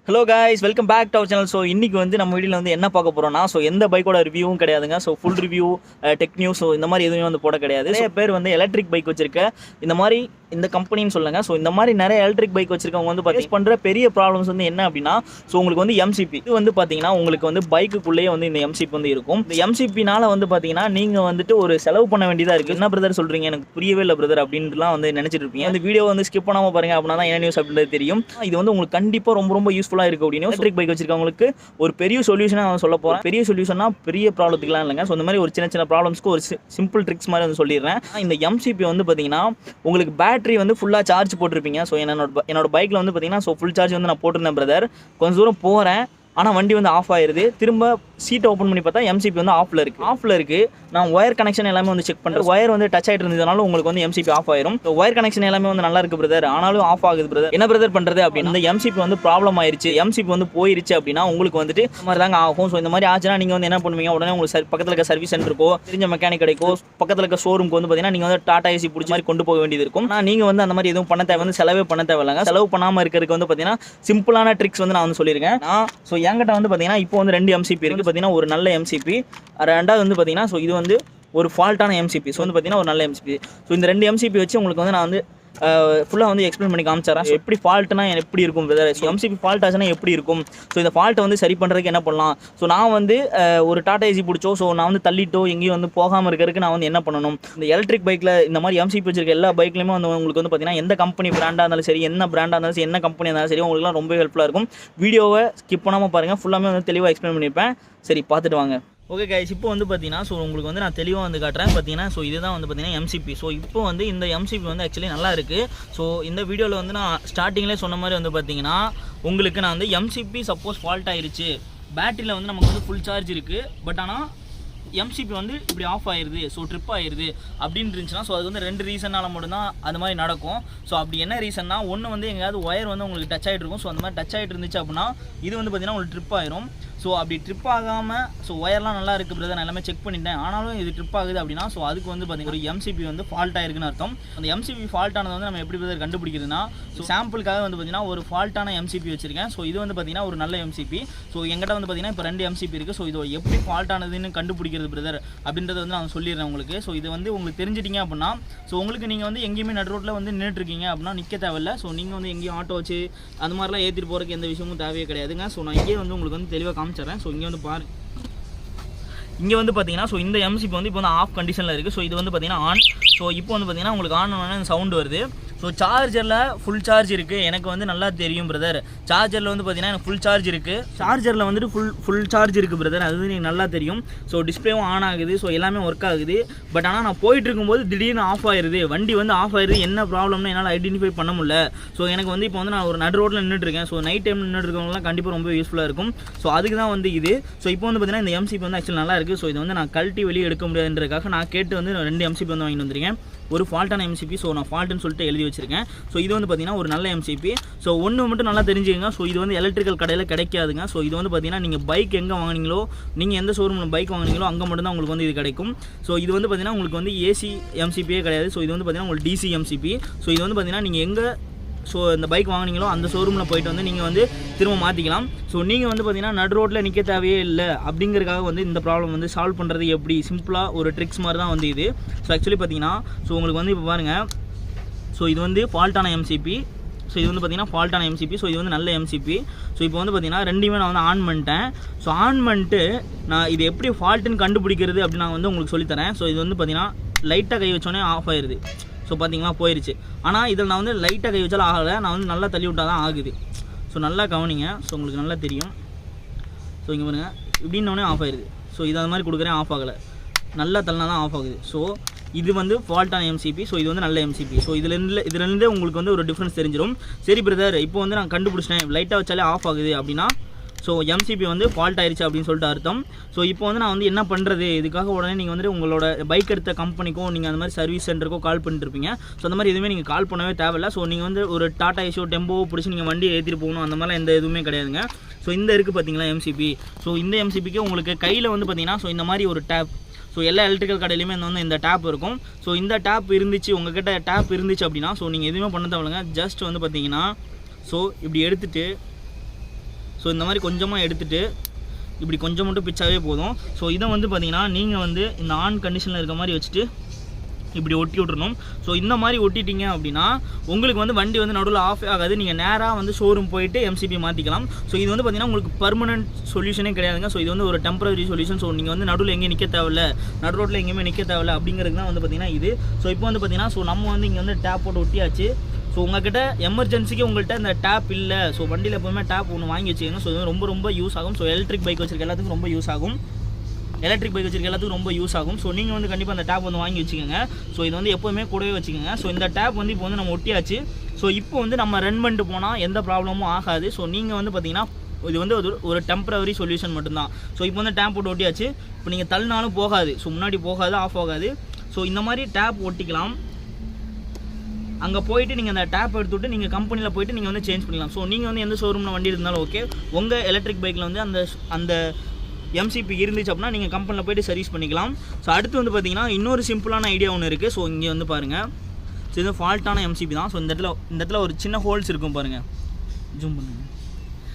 Hello guys, welcome back to our channel. So இன்றைக்கி வந்து நம்ம வீடியோவில் வந்து என்ன பார்க்க போகிறோம்னா, ஸோ எந்த பைக்கோட ரிவ்யூவும் கிடையாதுங்க. So full review, tech news, so இந்த மாதிரி எதுவுமே வந்து போட கிடையாது. நிறைய பேர் வந்து எலக்ட்ரிக் பைக் வச்சிருக்க இந்த மாதிரி இந்த கம்பெனின்னு சொல்லுங்க. ஸோ இந்த மாதிரி நிறைய எலக்ட்ரிக் பைக் வச்சிருக்கவங்க வந்து பார்த்தீங்கன்னா பண்ணுற பெரிய ப்ராப்ளம்ஸ் வந்து என்ன அப்படின்னா, ஸோ உங்களுக்கு வந்து MCB இது வந்து பார்த்தீங்கன்னா உங்களுக்கு வந்து பைக்குள்ளேயே வந்து இந்த MCB வந்து இருக்கும். இந்த MCBனால வந்து பார்த்தீங்கன்னா நீங்கள் வந்துட்டு ஒரு செலவு பண்ண வேண்டியதாக இருக்குது. என்ன பிரதர் சொல்கிறீங்க, எனக்கு புரியவே இல்லை பிரதர் அப்படின்ட்டுலாம் வந்து நினச்சிட்டு இருப்பீங்க. இந்த வீடியோ வந்து ஸ்கிப் பண்ணாமல் பாருங்க, அப்படின்னா தான் என்ன நியூஸ் அப்படின்றது தெரியும். இது வந்து உங்களுக்கு கண்டிப்பாக ரொம்ப யூஸ்ஃபுல்லாக இருக்கும் அப்படின்னு எலக்ட்ரிக் பைக் வச்சிருக்கவங்களுக்கு ஒரு பெரிய சொல்யூஷனாக நான் சொல்ல போகிறேன். பெரிய சொல்யூஷனா பெரிய ப்ராப்ளத்துக்குலாம் இல்லைங்க. ஸோ இந்த மாதிரி ஒரு சின்ன ப்ராப்ளம்ஸ்க்கு ஒரு சிம்பிள் ட்ரிக்ஸ் மாதிரி வந்து சொல்லிடுறேன். இந்த MCB வந்து பார்த்தீங்கன்னா உங்களுக்கு பேட்டரி வந்து ஃபுல்லாக சார்ஜ் போட்டிருப்பீங்க. ஸோ என்னோட பைக்கில் வந்து பார்த்தீங்கன்னா ஸோ ஃபுல் சார்ஜ் வந்து நான் போட்டிருந்தேன் பிரதர். கொஞ்சம் தூரம் போகிறேன், ஆனால் வண்டி வந்து ஆஃப் ஆயிடுது. திரும்ப சீட்டை ஓப்பன் பண்ணி பார்த்தா MCB வந்து ஆஃபில் இருக்குது. நான் ஒயர் கனெக்ஷன் எல்லாமே வந்து செக் பண்ணுறேன். ஒயர் வந்து டச் ஆகிட்டு இருந்ததுனால உங்களுக்கு வந்து MCB ஆஃப் ஆயிரும். ஒயர் கனெக்ஷன் எல்லாமே வந்து நல்லா இருக்குது பிரதர், ஆனாலும் ஆஃப் ஆகுது பிரதர். என்ன பிரதர் பண்ணுறது அப்படின்னு இந்த MCB வந்து ப்ராப்ளம் ஆயிருச்சு, MCB வந்து போயிருச்சு அப்படின்னா உங்களுக்கு வந்துட்டு இந்த மாதிரி தாங்க ஆகும். ஸோ இந்த மாதிரி ஆச்சுன்னா நீங்கள் வந்து என்ன பண்ணுவீங்க, உடனே உங்களுக்கு பக்கத்தில் இருக்க சர்வீஸ் சென்டருக்கோ தெரிஞ்ச மெக்கானிக் கிடைக்கோ பக்கத்தில் இருக்க ஷோரூமுக்கு வந்து பார்த்தீங்கன்னா நீங்கள் வந்து டாடா ஏசி பிடிச்ச மாதிரி கொண்டு போக வேண்டியது இருக்கும். ஆனால் நீங்கள் வந்து அந்த மாதிரி எதுவும் பண்ண தேவை வந்து செலவே பண்ண தேவையில்லைங்க. செலவு பண்ணாமல் இருக்கிறதுக்கு வந்து பார்த்தீங்கன்னா சிம்பிளான ட்ரிக்ஸ் வந்து நான் வந்து சொல்லியிருக்கேன். ஸோ என்கிட்ட வந்து பார்த்தீங்கன்னா இப்போ வந்து 2 MCB இருக்குது. பார்த்தீங்கன்னா ஒரு நல்ல MCB, ரெண்டாவது வந்து பார்த்தீங்கன்னா ஸோ இது வந்து ஒரு ஃபால்ட்டான MCB. ஸோ வந்து பார்த்தீங்கன்னா ஒரு நல்ல MCB. ஸோ இந்த 2 MCB வச்சு உங்களுக்கு வந்து நான் வந்து ஃபுல்லாக வந்து எக்ஸ்பிளைன் பண்ணி காமிச்சிடறேன். ஸோ எப்படி ஃபால்ட்னா எப்படி இருக்கும் பிரதர், ஸோ MCB ஃபால்ட் ஆச்சுன்னா எப்படி இருக்கும், ஸோ இந்த ஃபால்ட்டை வந்து சரி பண்ணுறதுக்கு என்ன பண்ணலாம். ஸோ நான் வந்து ஒரு டாடா ஏசி பிடிச்சோ, ஸோ நான் வந்து தள்ளிட்டோ எங்கேயும் வந்து போகாமல் இருக்கிறதுக்கு நான் வந்து என்ன பண்ணணும். இந்த எலக்ட்ரிக் பைக்கில் இந்த மாதிரி MCB வச்சிருக்க எல்லா பைக்லையுமே வந்து உங்களுக்கு வந்து பார்த்தீங்கன்னா எந்த கம்பெனி பிராண்டாக இருந்தாலும் சரி, என்ன பிராண்டாக இருந்தாலும் சரி, என்ன கம்பெனி இருந்தாலும் சரி, உங்களுக்குலாம் ரொம்ப ஹெல்ப்ஃபுல்லாக இருக்கும். வீடியோவை ஸ்கிப் பண்ணாமல் பாருங்கள், ஃபுல்லாமே வந்து தெளிவாக எக்ஸ்பிளைன் பண்ணியிருப்பேன். சரி பார்த்துட்டு வாங்க. ஓகே கைஸ், இப்போ வந்து பார்த்தீங்கன்னா ஸோ உங்களுக்கு வந்து நான் தெளிவாக வந்து காட்டுறேன். பார்த்தீங்கன்னா ஸோ இதுதான் வந்து பார்த்தீங்கன்னா MCB. ஸோ இப்போ வந்து இந்த MCB வந்து ஆக்சுவலி நல்லா இருக்குது. ஸோ இந்த வீடியோவில் வந்து நான் ஸ்டார்டிங்லேயே சொன்ன மாதிரி வந்து பார்த்தீங்கன்னா உங்களுக்கு நான் வந்து MCB சப்போஸ் ஃபால்ட் ஆயிருச்சு, பேட்டரியில் வந்து நமக்கு வந்து ஃபுல் சார்ஜ் இருக்குது, பட் ஆனால் MCB வந்து இப்படி ஆஃப் ஆயிடுது, ஸோ ட்ரிப் ஆயிடுது அப்படின்னு இருந்துச்சுன்னா ஸோ அது வந்து 2 ரீசனால் மட்டும்தான் அது மாதிரி நடக்கும். ஸோ அப்படி என்ன ரீசன்னா, ஒன்று வந்து எங்கேயாவது ஒயர் வந்து உங்களுக்கு டச் ஆகிட்டு இருக்கும். ஸோ அந்த மாதிரி டச் ஆகிட்டு இருந்துச்சு அப்படின்னா இது வந்து பார்த்தீங்கன்னா உங்களுக்கு ட்ரிப் ஆயிரும். ஸோ அப்படி ட்ரிப் ஆகாமல், ஸோ ஒயர்லாம் நல்லா இருக்குது பிரதர், நான் எல்லாமே செக் பண்ணிட்டேன், ஆனாலும் இது ட்ரிப் ஆகுது அப்படின்னா ஸோ அதுக்கு வந்து பார்த்தீங்கன்னா ஒரு MCB வந்து ஃபால்ட் ஆயிருக்குன்னு அர்த்தம். அந்த MCB ஃபால்ட் ஆனது வந்து நம்ம எப்படி பிரதர் கண்டுபிடிக்கிறதுனா, ஸோ சாம்பிளுக்காக வந்து பார்த்தீங்கன்னா ஒரு ஃபால்ட்டான MCB வச்சிருக்கேன். ஸோ இது வந்து பார்த்தீங்கன்னா ஒரு நல்ல MCB. ஸோ எங்கிட்ட வந்து பார்த்தீங்கன்னா இப்போ 2 MCB இருக்குது. ஸோ இது எப்படி ஃபால்ட் ஆனதுன்னு கண்டுபிடிக்கிறது பிரதர் அப்படின்றத வந்து நான் சொல்லிடுறேன் உங்களுக்கு. ஸோ இது வந்து உங்களுக்கு தெரிஞ்சிட்டிங்க அப்படின்னா ஸோ உங்களுக்கு நீங்கள் வந்து எங்கேயுமே நடு ரோட்டில் வந்து நின்றுட்டுருக்கீங்க அப்படின்னா நிற்க தேவையில்லை. ஸோ நீங்கள் வந்து எங்கேயும் ஆட்டோ வச்சு அந்த மாதிரிலாம் ஏற்றிட்டு போகிறதுக்கு எந்த விஷயமும் தேவையே கிடையாதுங்க. ஸோ நான் இங்கே வந்து உங்களுக்கு வந்து தெளிவாக காமிச்சிடுறேன். ஸோ இங்கே வந்து இங்கே வந்து பார்த்தீங்கன்னா ஸோ இந்த MCB வந்து இப்போ வந்து ஆஃப் கண்டிஷனில் இருக்குது. ஸோ இது வந்து பார்த்தீங்கன்னா ஆன். ஸோ இப்போ வந்து பார்த்தீங்கன்னா உங்களுக்கு ஆன் ஆன சவுண்டு வருது. ஸோ சார்ஜரில் ஃபுல் சார்ஜ் இருக்குது, எனக்கு வந்து நல்லா தெரியும் பிரதர். சார்ஜரில் வந்து பார்த்தீங்கன்னா எனக்கு ஃபுல் சார்ஜ் இருக்குது. சார்ஜரில் வந்துட்டு ஃபுல் சார்ஜ் இருக்குது பிரதர், அது வந்து எனக்கு நல்லா தெரியும். ஸோ டிஸ்பிளேவும் ஆன் ஆகுது, ஸோ எல்லாமே ஒர்க் ஆகுது. பட் ஆனால் நான் போயிட்டு இருக்கும்போது திடீர்னு ஆஃப் ஆயிடுது, வண்டி வந்து ஆஃப் ஆயிடுது. என்ன ப்ராப்ளம்னு என்னால் ஐடென்டிஃபை பண்ண முடியல. ஸோ எனக்கு வந்து இப்போ வந்து நான் ஒரு நடு ரோட்டில் நின்றுட்டுருக்கேன். ஸோ நைட் டைம் நின்றுருக்கவங்களாம் கண்டிப்பாக ரொம்ப யூஸ்ஃபுல்லாக இருக்கும். ஸோ அதுக்கு தான் வந்து இது. ஸோ இப்போ வந்து பார்த்தீங்கன்னா இந்த MCB வந்து ஆக்சுவலி நல்லா இருக்குது. ஸோ இது வந்து நான் கழட்டி வெளியே எடுக்க முடியாதுன்றதுக்காக நான் கேட்டு வந்து 2 MCB வந்து வாங்கிட்டு வந்திருக்கேன். ஒரு ஃபால்ட்டான MCB, ஸோ நான் ஃபால்ட்டுன்னு சொல்லிட்டு எழுதி வச்சிருக்கேன். ஸோ இது வந்து பார்த்தீங்கன்னா ஒரு நல்ல MCB. ஸோ ஒன்று மட்டும் நல்லா தெரிஞ்சுக்கங்க, ஸோ இது வந்து எலக்ட்ரிக்கல் கடையில் கிடைக்காதுங்க. ஸோ இது வந்து பார்த்தீங்கன்னா நீங்கள் பைக் எங்கே வாங்கினீங்களோ, நீங்கள் எந்த ஷோரூமில் பைக் வாங்கினீங்களோ அங்கே மட்டும்தான் உங்களுக்கு வந்து இது கிடைக்கும். ஸோ இது வந்து பார்த்தீங்கன்னா உங்களுக்கு வந்து AC MCBயே கிடையாது. ஸோ இது வந்து பார்த்தீங்கன்னா உங்களுக்கு DC MCB. ஸோ இது வந்து பார்த்தீங்கன்னா நீங்கள் எங்கே ஸோ இந்த பைக் வாங்கினீங்களோ அந்த ஷோரூமில் போயிட்டு வந்து நீங்கள் வந்து திரும்ப மாற்றிக்கலாம். ஸோ நீங்கள் வந்து பார்த்தீங்கன்னா நடு ரோட்டில் நிற்க தேவையே இல்லை. அப்படிங்கிறதுக்காக வந்து இந்த ப்ராப்ளம் வந்து சால்வ் பண்ணுறது எப்படி சிம்பிளாக ஒரு ட்ரிக்ஸ் மாதிரி தான் வந்து இது. ஸோ ஆக்சுவலி பார்த்தீங்கன்னா ஸோ உங்களுக்கு வந்து இப்போ பாருங்கள், ஸோ இது வந்து ஃபால்ட்டான MCB. ஸோ இது வந்து பார்த்தீங்கன்னா ஃபால்ட்டான MCB. ஸோ இது வந்து நல்ல MCB. ஸோ இப்போ வந்து பார்த்தீங்கன்னா ரெண்டுமே நான் வந்து ஆன் பண்ணிட்டேன். ஸோ ஆன் பண்ணிட்டு நான் இது எப்படி ஃபால்ட்டுன்னு கண்டுபிடிக்கிறது அப்படின்னு நான் வந்து உங்களுக்கு சொல்லித்தரேன். ஸோ இது வந்து பார்த்தீங்கன்னா லைட்டாக கை வச்சோடனே ஆஃப் ஆயிடுது. ஸோ பார்த்தீங்களா போயிடுச்சு. ஆனால் இதில் நான் வந்து லைட்டாக கை வச்சாலும் ஆகலை, நான் வந்து நல்லா தள்ளி விட்டால் தான் ஆகுது. ஸோ நல்லா கவனிங்க, ஸோ உங்களுக்கு நல்லா தெரியும். ஸோ இங்கே பாருங்கள், இப்படின்னோடனே ஆஃப் ஆயிடுது. ஸோ இது அது மாதிரி கொடுக்குறேன், ஆஃப் ஆகலை, நல்லா தள்ளினா தான் ஆஃப் ஆகுது. ஸோ இது வந்து ஃபால்ட்டான MCB. ஸோ இது வந்து நல்ல MCB. ஸோ இதுலேருந்தே உங்களுக்கு வந்து ஒரு டிஃப்ரென்ஸ் தெரிஞ்சிடும். சரி பிரதர், இப்போ வந்து நான் கண்டுபிடிச்சிட்டேன், லைட்டாக வச்சாலே ஆஃப் ஆகுது அப்படின்னா ஸோ MCB வந்து ஃபால்ட் ஆயிடுச்சு அப்படின்னு சொல்லிட்டு அர்த்தம். ஸோ இப்போ வந்து நான் வந்து என்ன பண்ணுறது, இதுக்காக உடனே நீங்கள் வந்துட்டு உங்களோட பைக் எடுத்த கம்பெனிக்கோ நீங்கள் அந்த மாதிரி சர்வீஸ் சென்டருக்கோ கால் பண்ணிட்டுருப்பீங்க. ஸோ அந்த மாதிரி எதுவுமே நீங்கள் கால் பண்ணவே தேவையில்லை. ஸோ நீங்கள் வந்து ஒரு டாடா ஏசியோ டெம்போவோ பிடிச்சி நீங்கள் வண்டியை ஏற்றிட்டு போகணும், அந்த மாதிரிலாம் எந்த எதுவுமே கிடையாதுங்க. ஸோ இந்த இருக்குது பார்த்தீங்களா MCB. ஸோ இந்த MCBக்கு உங்களுக்கு கையில் வந்து பார்த்தீங்கன்னா ஸோ இந்த மாதிரி ஒரு டேப், ஸோ எல்லா எலக்ட்ரிக்கல் கடையிலுமே வந்து இந்த டேப் இருக்கும். ஸோ இந்த டேப் இருந்துச்சு, உங்கள்கிட்ட டேப் இருந்துச்சு அப்படின்னா ஸோ நீங்கள் எதுவுமே பண்ண தேவையில்லைங்க. ஜஸ்ட் வந்து பார்த்தீங்கன்னா ஸோ இப்படி எடுத்துகிட்டு ஸோ இந்த மாதிரி கொஞ்சமாக எடுத்துகிட்டு இப்படி கொஞ்சம் மட்டும் பிச்சாவே போதும். ஸோ இதை வந்து பார்த்தீங்கன்னா நீங்கள் வந்து இந்த ஆன் கண்டிஷனில் இருக்க மாதிரி வச்சுட்டு இப்படி ஒட்டி விட்றணும். ஸோ இந்த மாதிரி ஒட்டிட்டீங்க அப்படின்னா உங்களுக்கு வந்து வண்டி வந்து நடுவில் ஆஃப் ஆகாது. நீங்கள் நேராக வந்து ஷோரூம் போயிட்டு MCB மாற்றிக்கலாம். ஸோ இது வந்து பார்த்தீங்கன்னா உங்களுக்கு பர்மனெண்ட் சொல்யூஷனே கிடையாதுங்க. ஸோ இது வந்து ஒரு டெம்பரரி சொல்யூஷன். ஸோ நீங்கள் வந்து நடுவில் எங்கேயும் நிற்க தேவையில்ல, நடு ரோட்டில் எங்கேயுமே நிற்க தேவையில்ல அப்படிங்கிறது தான் வந்து பார்த்தீங்கன்னா இது. ஸோ இப்போ வந்து பார்த்தீங்கன்னா ஸோ நம்ம வந்து இங்கே வந்து டேப் போட்டு ஒட்டியாச்சு. ஸோ உங்கள்கிட்ட எமர்ஜென்சிக்கு உங்கள்கிட்ட இந்த டேப் இல்லை, ஸோ வண்டியில் எப்போவுமே டேப் ஒன்று வாங்கி வச்சுக்கோங்க. ஸோ இது ரொம்ப ரொம்ப யூஸ் ஆகும். ஸோ எலக்ட்ரிக் பைக் வச்சிருக்க எல்லாத்துக்கும் ரொம்ப யூஸ் ஆகும். ரொம்ப யூஸ் ஆகும். ஸோ நீங்கள் வந்து கண்டிப்பாக அந்த டேப் வந்து வாங்கி வச்சுக்கோங்க. ஸோ இது வந்து எப்போவுமே கூடவே வச்சுக்கோங்க. ஸோ இந்த டேப் வந்து இப்போ வந்து நம்ம ஒட்டியாச்சு. ஸோ இப்போ வந்து நம்ம ரன் பண்ணிட்டு போனால் எந்த ப்ராப்ளமும் ஆகாது. ஸோ நீங்கள் வந்து பார்த்தீங்கன்னா இது வந்து ஒரு டெம்பரரி சொல்யூஷன் மட்டும்தான். ஸோ இப்போ வந்து டேப் போட்டு ஒட்டியாச்சு. இப்போ நீங்கள் தள்ளினாலும் போகாது. ஸோ முன்னாடி போகாது, ஆஃப் ஆகாது. ஸோ இந்த மாதிரி டேப் ஒட்டிக்கலாம். அங்கே போயிட்டு நீங்கள் அந்த டேப் எடுத்துவிட்டு நீங்கள் கம்பெனியில் போயிட்டு நீங்கள் வந்து சேஞ்ச் பண்ணிக்கலாம். ஸோ நீங்கள் வந்து எந்த ஷோரூமில் வண்டி இருந்தாலும் ஓகே, உங்கள் எலக்ட்ரிக் பைக்கில் வந்து அந்த MCB இருந்துச்சு அப்படின்னா நீங்கள் கம்பெனியில் போய்ட்டு சர்வீஸ் பண்ணிக்கலாம். ஸோ அடுத்து வந்து பார்த்தீங்கன்னா இன்னொரு சிம்பிளான ஐடியா ஒன்று இருக்குது. ஸோ இங்கே வந்து பாருங்கள், ஸோ இது ஃபால்ட்டான MCB தான். ஸோ இந்த இடத்துல ஒரு சின்ன ஹோல்ஸ் இருக்கும் பாருங்கள், ஜூம் பண்ணுங்கள்.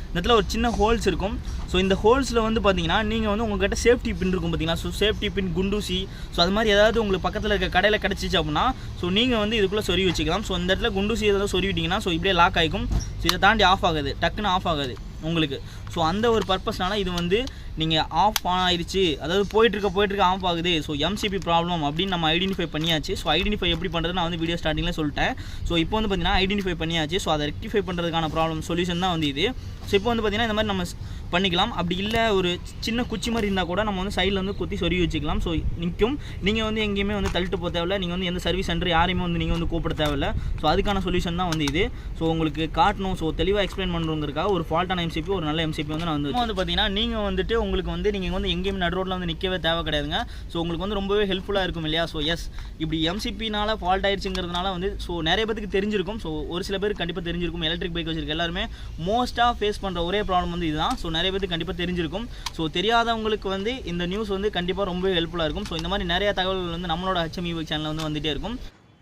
இந்த இடத்துல ஒரு சின்ன ஹோல்ஸ் இருக்கும். ஸோ இந்த ஹோல்ஸில் வந்து பார்த்தீங்கன்னா நீங்கள் வந்து உங்கள்கிட்ட சேஃப்டி பின் இருக்கும் பார்த்தீங்கன்னா. ஸோ சேஃப்டி பின், குண்டூசி, ஸோ அது மாதிரி ஏதாவது உங்களுக்கு பக்கத்தில் இருக்க கடையில் கிடச்சிச்சு அப்படின்னா ஸோ நீங்கள் வந்து இதுக்குள்ளே சொருவி வச்சுக்கலாம். ஸோ இந்த இடத்துல குண்டூசி ஏதாவது சொருவிட்டிங்கன்னா ஸோ இப்படியே லாக் ஆகிக்கும். ஸோ இதை தாண்டி ஆஃப் ஆகாது, டக்குன்னு ஆஃப் ஆகாது உங்களுக்கு. ஸோ அந்த ஒரு பர்பஸ்னால இது வந்து நீங்கள் ஆஃப் ஆகிடுச்சு, அதாவது போயிட்டுருக்க ஆஃப் ஆகுது. ஸோ MCB ப்ராப்ளம் அப்படின்னு நம்ம ஐடென்டிஃபை பண்ணியாச்சு. ஸோ ஐடென்டிஃபை எப்படி பண்ணுறது நான் வந்து வீடியோ ஸ்டார்டிங்கில் சொல்லிட்டேன். ஸோ இப்போ வந்து பார்த்தீங்கன்னா ஐடென்டிஃபை பண்ணியாச்சு. ஸோ அதை ரெக்டிஃபை பண்ணுறதுக்கான ப்ராப்ளம் சொல்யூஷன் தான் வந்து இது. ஸோ இப்போ வந்து பார்த்தீங்கன்னா இந்த மாதிரி நம்ம பண்ணிக்கலாம். அப்படி இல்லை ஒரு சின்ன குச்சி மாதிரி இருந்தால் கூட நம்ம வந்து சைடில் வந்து குத்தி சொருவி வச்சுக்கலாம். ஸோ நிற்கும். நீங்கள் வந்து எங்கேயுமே வந்து தள்ளிட்டு போக தேவையில்ல. நீங்கள் வந்து எந்த சர்வீஸ் சென்டர் யாரையுமே வந்து நீங்கள் வந்து கூப்பிட தேவையில்ல. ஸோ அதுக்கான சொல்யூஷன் தான் வந்து இது. ஸோ உங்களுக்கு காட்டணும், ஸோ தெளிவாக எக்ஸ்பிளைன் பண்ணுறதுக்காக ஒரு ஃபால்ட்டான MCB, ஒரு நல்ல MCB வந்து நான் வந்து பார்த்தீங்கன்னா நீங்கள் வந்துட்டு உங்களுக்கு வந்து நீங்கள் வந்து எங்கேயுமே நடு ரோட்டில் வந்து நிற்கவே தேவை கிடையாதுங்க. ஸோ உங்களுக்கு வந்து ரொம்பவே ஹெல்ப்ஃபுல்லாக இருக்கும் இல்லையா. ஸோ எஸ், இப்படி MCBனால ஃபால்ட் ஆயிடுச்சுங்கிறதுனால வந்து ஸோ நிறைய பேருக்கு தெரிஞ்சிருக்கும். ஸோ ஒரு சில பேருக்கு கண்டிப்பாக தெரிஞ்சிருக்கும். எலக்ட்ரிக் பைக் வச்சிருக்க எல்லாருமே மோஸ்ட்டாக ஃபேஸ் பண்ணுற ஒரே ப்ராப்ளம் வந்து இதுதான். ஸோ நிறைய பேருக்கு கண்டிப்பாக தெரிஞ்சிருக்கும். ஸோ தெரியாதவங்களுக்கு வந்து இந்த நியூஸ் வந்து கண்டிப்பாக ரொம்ப ஹெல்ப்ஃபுல்லாக இருக்கும். ஸோ இந்த மாதிரி நிறைய தகவல்கள் வந்து நம்மளோட HME சேனலில் வந்து வந்துகிட்டே இருக்கும்.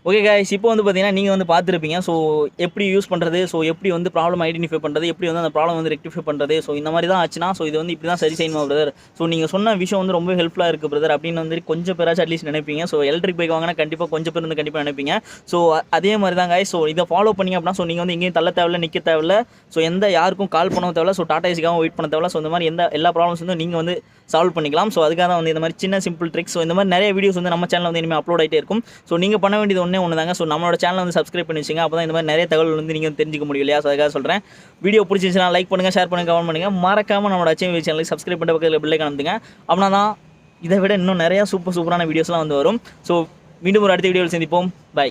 ஓகே கைஸ், இப்போ வந்து பார்த்தீங்கன்னா நீங்கள் வந்து பார்த்துருப்பீங்க. ஸோ எப்படி யூஸ் பண்ணுறது, ஸோ எப்படி வந்து ப்ராப்ளம் ஐடென்டிஃபை பண்ணுறது, எப்படி வந்து அந்த ப்ராப்ளம் வந்து ரெக்டிஃபை பண்ணுறது. ஸோ இந்த மாதிரி தான் ஆச்சுன்னா ஸோ இது வந்து இப்படி தான் சரி செய்யணுமா பிரதர். ஸோ நீங்கள் சொன்ன விஷயம் வந்து ரொம்ப ஹெல்ப்ஃபுல்லாக இருக்குது பிரதர் அப்படின்னு வந்து கொஞ்சம் பேராச்சும் அட்லீஸ்ட் நினைப்பீங்க. ஸோ எலக்ட்ரிக் பைக் வாங்கினா கண்டிப்பாக கொஞ்சம் பேர் வந்து கண்டிப்பாக நினைப்பீங்க. ஸோ அதே மாதிரி தான் கைஸ். ஸோ இதை ஃபாலோ பண்ணிங்க அப்படின்னா ஸோ நீங்கள் வந்து எங்கேயும் தள்ள தேவையில்ல, நிற்க தேவையில்ல. ஸோ யாருக்கும் கால் பண்ண தேவையில்ல. ஸோ டாடா ஏசிக்காகவும் வெயிட் பண்ண தேவையில்ல. ஸோ இந்த மாதிரி எல்லா ப்ராப்ளம்ஸ் வந்து நீங்கள் வந்து சால்வ் பண்ணிக்கலாம். ஸோ அதுக்காக தான் வந்து இந்த மாதிரி சின்ன சிம்பிள் ட்ரிக்ஸ். ஸோ இந்த மாதிரி நிறைய வீடியோஸ் வந்து நம்ம சேனலில் வந்து இனிமேல் அப்லோட் ஆகிட்டே இருக்கும். ஸோ நீங்கள் பண்ண வேண்டியது ஒன்று தாங்க. ஸோ நம்மளோட சேனலை வந்து சப்ஸ்கிரைப் பண்ணி வச்சுங்க. அப்போ தான் இந்த மாதிரி நிறைய தகவல் வந்து நீங்கள் தெரிஞ்சிக்க முடியும் இல்லையா. ஸோ அதுக்காக சொல்கிறேன். வீடியோ பிடிச்சிருந்துச்சுன்னா லைக் பண்ணுங்கள், ஷேர் பண்ணுங்கள், கமெண்ட் பண்ணுங்கள். மறக்காமல் நம்மளோட HME சேனலுக்கு சப்ஸ்கிரைப் பண்ணுற பக்கத்தில் பில்லை காணுங்க. அப்படின்னா தான் இதை விட இன்னும் நிறையா சூப்பரான வீடியோஸ்லாம் வந்து வரும். ஸோ மீண்டும் ஒரு அடுத்த வீடியோவில் சந்திப்போம். பை.